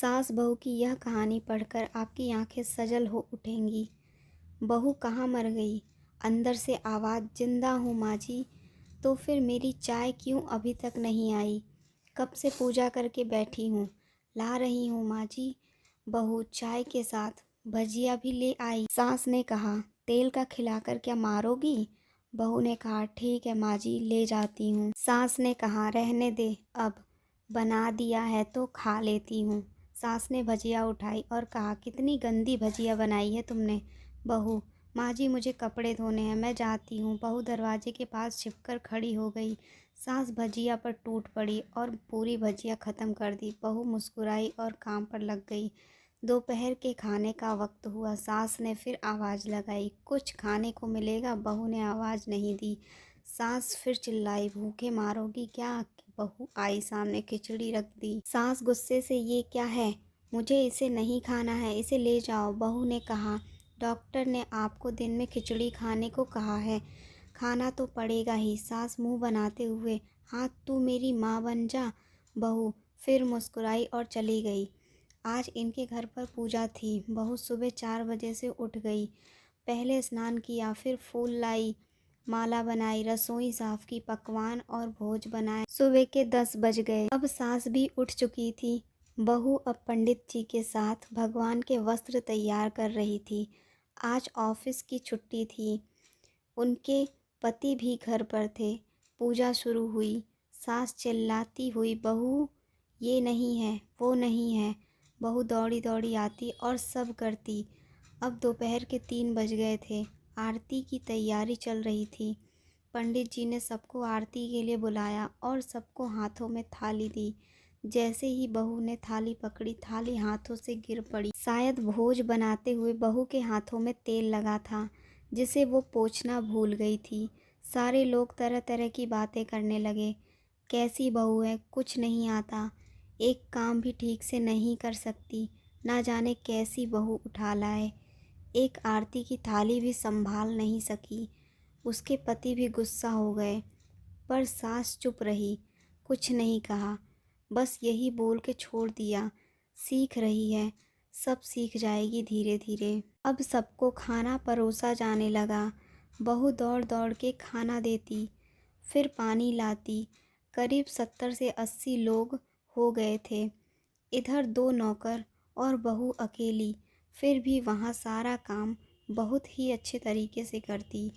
सास बहू की यह कहानी पढ़कर आपकी आंखें सजल हो उठेंगी। बहू कहाँ मर गई? अंदर से आवाज़, जिंदा हूँ माँ जी। तो फिर मेरी चाय क्यों अभी तक नहीं आई? कब से पूजा करके बैठी हूँ, ला रही हूँ माँ जी। बहू चाय के साथ भजिया भी ले आई। सास ने कहा, तेल का खिलाकर क्या मारोगी? बहू ने कहा, ठीक है माँ जी, ले जाती हूँ। सास ने कहा, रहने दे, अब बना दिया है तो खा लेती हूँ। सास ने भजिया उठाई और कहा, कितनी गंदी भजिया बनाई है तुमने। बहू, माँ जी मुझे कपड़े धोने हैं, मैं जाती हूँ। बहू दरवाजे के पास छिपकर खड़ी हो गई। सास भजिया पर टूट पड़ी और पूरी भजिया ख़त्म कर दी। बहू मुस्कुराई और काम पर लग गई। दोपहर के खाने का वक्त हुआ। सास ने फिर आवाज़ लगाई, कुछ खाने को मिलेगा? बहू ने आवाज़ नहीं दी। सास फिर चिल्लाई, भूखे मारोगी क्या? बहू आई सामने, खिचड़ी रख दी। सास गुस्से से, ये क्या है? मुझे इसे नहीं खाना है, इसे ले जाओ। बहू ने कहा, डॉक्टर ने आपको दिन में खिचड़ी खाने को कहा है, खाना तो पड़ेगा ही। सास मुंह बनाते हुए, हाँ तू मेरी माँ बन जा। बहू फिर मुस्कुराई और चली गई। आज इनके घर पर पूजा थी। बहू सुबह 4 बजे से उठ गई। पहले स्नान किया, फिर फूल लाई, माला बनाई, रसोई साफ की, पकवान और भोज बनाए। सुबह के 10 बज गए। अब सास भी उठ चुकी थी। बहू अब पंडित जी के साथ भगवान के वस्त्र तैयार कर रही थी। आज ऑफिस की छुट्टी थी। उनके पति भी घर पर थे। पूजा शुरू हुई। सास चिल्लाती हुई, बहू ये नहीं है, वो नहीं है। बहू दौड़ी दौड़ी आती और सब करती। अब दोपहर के 3 बज गए थे। आरती की तैयारी चल रही थी। पंडित जी ने सबको आरती के लिए बुलाया और सबको हाथों में थाली दी। जैसे ही बहू ने थाली पकड़ी, थाली हाथों से गिर पड़ी। शायद भोज बनाते हुए बहू के हाथों में तेल लगा था, जिसे वो पोंछना भूल गई थी। सारे लोग तरह तरह की बातें करने लगे। कैसी बहू है, कुछ नहीं आता, एक काम भी ठीक से नहीं कर सकती, ना जाने कैसी बहू उठा लाए, एक आरती की थाली भी संभाल नहीं सकी। उसके पति भी गुस्सा हो गए, पर सास चुप रही, कुछ नहीं कहा, बस यही बोल के छोड़ दिया, सीख रही है, सब सीख जाएगी धीरे धीरे। अब सबको खाना परोसा जाने लगा। बहू दौड़ दौड़ के खाना देती, फिर पानी लाती। करीब 70 से 80 लोग हो गए थे। इधर 2 नौकर और बहू अकेली, फिर भी वहाँ सारा काम बहुत ही अच्छे तरीके से करती।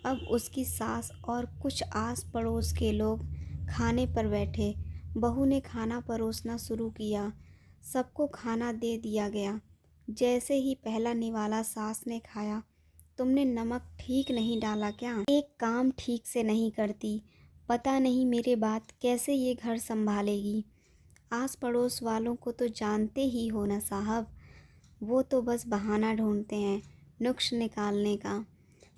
अब उसकी सास और कुछ आस पड़ोस के लोग खाने पर बैठे। बहू ने खाना परोसना शुरू किया। सबको खाना दे दिया गया। जैसे ही पहला निवाला सास ने खाया, तुमने नमक ठीक नहीं डाला क्या? एक काम ठीक से नहीं करती, पता नहीं मेरे बाद कैसे ये घर संभालेगी। आस पड़ोस वालों को तो जानते ही हो ना साहब, वो तो बस बहाना ढूंढते हैं नुक्स निकालने का।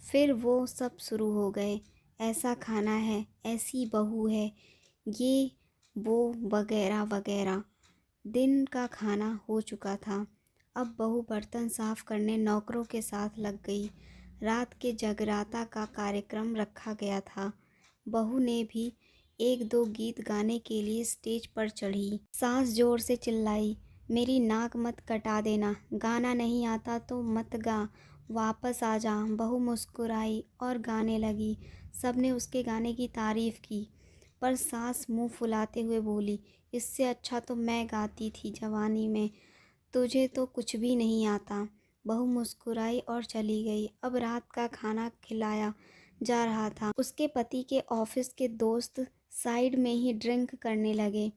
फिर वो सब शुरू हो गए, ऐसा खाना है, ऐसी बहू है, ये वो वगैरह वगैरह। दिन का खाना हो चुका था। अब बहू बर्तन साफ करने नौकरों के साथ लग गई। रात के जगराता का कार्यक्रम रखा गया था। बहू ने भी 1-2 गीत गाने के लिए स्टेज पर चढ़ी। सास जोर से चिल्लाई, मेरी नाक मत कटा देना, गाना नहीं आता तो मत गा, वापस आ जा। बहू मुस्कुराई और गाने लगी। सबने उसके गाने की तारीफ की, पर सास मुंह फुलाते हुए बोली, इससे अच्छा तो मैं गाती थी जवानी में, तुझे तो कुछ भी नहीं आता। बहू मुस्कुराई और चली गई। अब रात का खाना खिलाया जा रहा था। उसके पति के ऑफिस के दोस्त साइड में ही ड्रिंक करने लगे।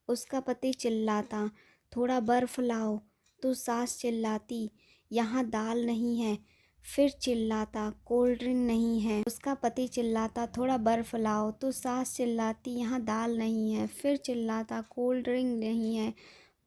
उसका पति चिल्लाता, थोड़ा बर्फ लाओ, तो सास चिल्लाती, यहाँ दाल नहीं है। फिर चिल्लाता, कोल्ड ड्रिंक नहीं है। उसका पति चिल्लाता, थोड़ा बर्फ लाओ, तो सास चिल्लाती, यहाँ दाल नहीं है। फिर चिल्लाता, कोल्ड ड्रिंक नहीं है,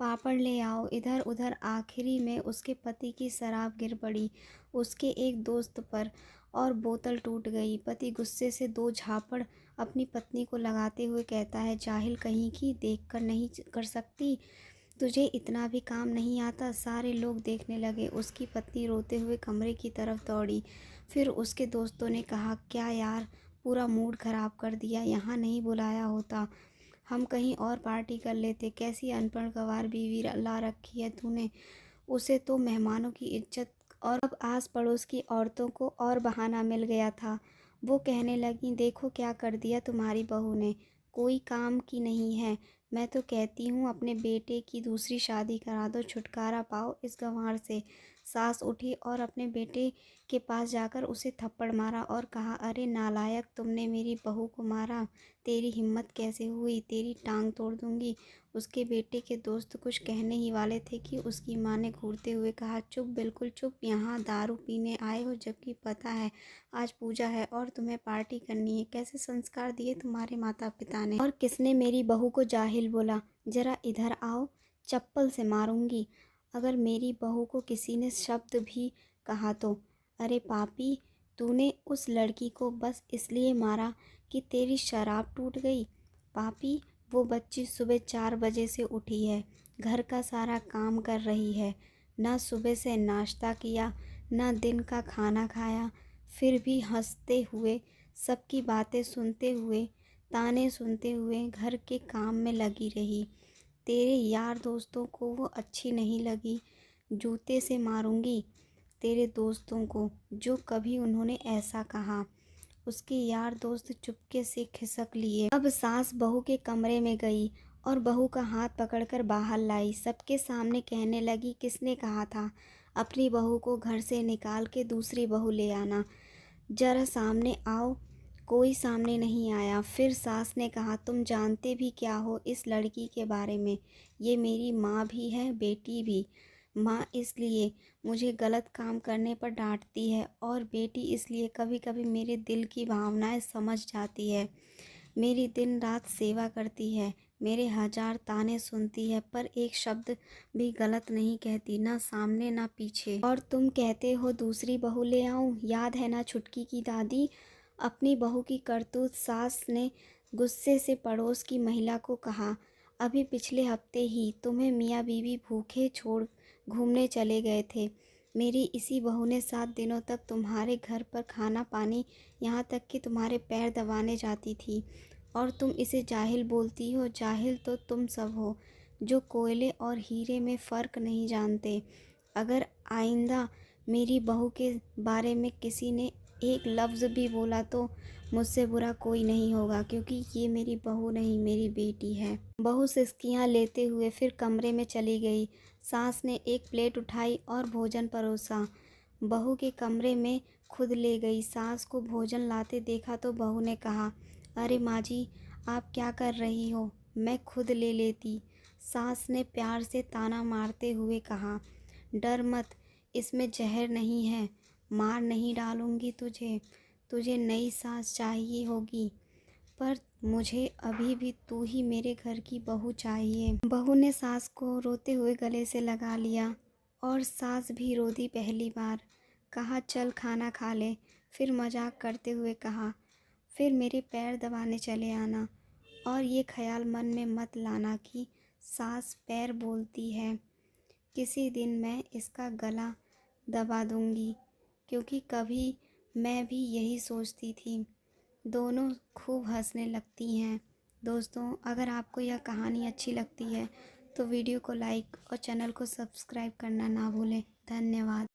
पापड़ ले आओ। इधर उधर आखिरी में उसके पति की शराब गिर पड़ी उसके एक दोस्त पर और बोतल टूट गई। पति गुस्से से 2 झापड़ अपनी पत्नी को लगाते हुए कहता है, जाहिल कहीं की, देखकर नहीं कर सकती, तुझे इतना भी काम नहीं आता। सारे लोग देखने लगे। उसकी पत्नी रोते हुए कमरे की तरफ दौड़ी। फिर उसके दोस्तों ने कहा, क्या यार, पूरा मूड खराब कर दिया, यहाँ नहीं बुलाया होता, हम कहीं और पार्टी कर लेते। कैसी अनपढ़ गंवार बीवी ला रखी है तूने। उसे तो मेहमानों की इज्जत और अब आस पड़ोस की औरतों को और बहाना मिल गया था। वो कहने लगी, देखो क्या कर दिया तुम्हारी बहू ने, कोई काम की नहीं है। मैं तो कहती हूँ अपने बेटे की दूसरी शादी करा दो, छुटकारा पाओ इस गंवार से। सास उठी और अपने बेटे के पास जाकर उसे थप्पड़ मारा और कहा, अरे नालायक, तुमने मेरी बहू को मारा, तेरी हिम्मत कैसे हुई, तेरी टांग तोड़ दूंगी। उसके बेटे के दोस्त कुछ कहने ही वाले थे कि उसकी माँ ने घूरते हुए कहा, चुप, बिल्कुल चुप, यहाँ दारू पीने आए हो जबकि पता है आज पूजा है और तुम्हें पार्टी करनी है। कैसे संस्कार दिए तुम्हारे माता पिता ने। और किसने मेरी बहू को जाहिल बोला। जरा इधर आओ, चप्पल से मारूंगी अगर मेरी बहू को किसी ने शब्द भी कहा तो। अरे पापी, तूने उस लड़की को बस इसलिए मारा कि तेरी शराब टूट गई। पापी, वो बच्ची सुबह 4 बजे से उठी है, घर का सारा काम कर रही है, ना सुबह से नाश्ता किया, ना दिन का खाना खाया, फिर भी हंसते हुए, सबकी बातें सुनते हुए, ताने सुनते हुए घर के काम में लगी रही। तेरे यार दोस्तों को वो अच्छी नहीं लगी, जूते से मारूंगी तेरे दोस्तों को जो कभी उन्होंने ऐसा कहा। उसके यार दोस्त चुपके से खिसक लिए। अब सास बहू के कमरे में गई और बहू का हाथ पकड़कर बाहर लाई। सबके सामने कहने लगी, किसने कहा था अपनी बहू को घर से निकाल के दूसरी बहू ले आना, जरा सामने आओ। कोई सामने नहीं आया। फिर सास ने कहा, तुम जानते भी क्या हो इस लड़की के बारे में। ये मेरी माँ भी है, बेटी भी। माँ इसलिए मुझे गलत काम करने पर डांटती है और बेटी इसलिए कभी कभी मेरे दिल की भावनाएं समझ जाती है। मेरी दिन रात सेवा करती है, मेरे 1000 ताने सुनती है, पर एक शब्द भी गलत नहीं कहती, ना सामने ना पीछे। और तुम कहते हो दूसरी बहू ले आऊं। याद है ना छुटकी की दादी। अपनी बहू की करतूत सास ने गुस्से से पड़ोस की महिला को कहा, अभी पिछले हफ्ते ही तुम्हें मियाँ बीवी भूखे छोड़ घूमने चले गए थे। मेरी इसी बहू ने 7 दिनों तक तुम्हारे घर पर खाना पानी, यहाँ तक कि तुम्हारे पैर दबाने जाती थी, और तुम इसे जाहिल बोलती हो। जाहिल तो तुम सब हो जो कोयले और हीरे में फ़र्क नहीं जानते। अगर आइंदा मेरी बहू के बारे में किसी ने एक लफ्ज़ भी बोला तो मुझसे बुरा कोई नहीं होगा, क्योंकि ये मेरी बहू नहीं, मेरी बेटी है। बहू सिसकियाँ लेते हुए फिर कमरे में चली गई। सास ने एक प्लेट उठाई और भोजन परोसा, बहू के कमरे में खुद ले गई। सास को भोजन लाते देखा तो बहू ने कहा, अरे माँ जी, आप क्या कर रही हो, मैं खुद ले लेती। सास ने प्यार से ताना मारते हुए कहा, डर मत, इसमें जहर नहीं है, मार नहीं डालूंगी तुझे। तुझे नई सास चाहिए होगी, पर मुझे अभी भी तू ही मेरे घर की बहू चाहिए। बहू ने सास को रोते हुए गले से लगा लिया और सास भी रो दी पहली बार। कहा, चल खाना खा ले। फिर मजाक करते हुए कहा, फिर मेरे पैर दबाने चले आना, और ये ख्याल मन में मत लाना कि सास पैर बोलती है। किसी दिन मैं इसका गला दबा दूंगी, क्योंकि कभी मैं भी यही सोचती थी। दोनों खूब हंसने लगती हैं। दोस्तों, अगर आपको यह कहानी अच्छी लगती है तो वीडियो को लाइक और चैनल को सब्सक्राइब करना ना भूलें। धन्यवाद।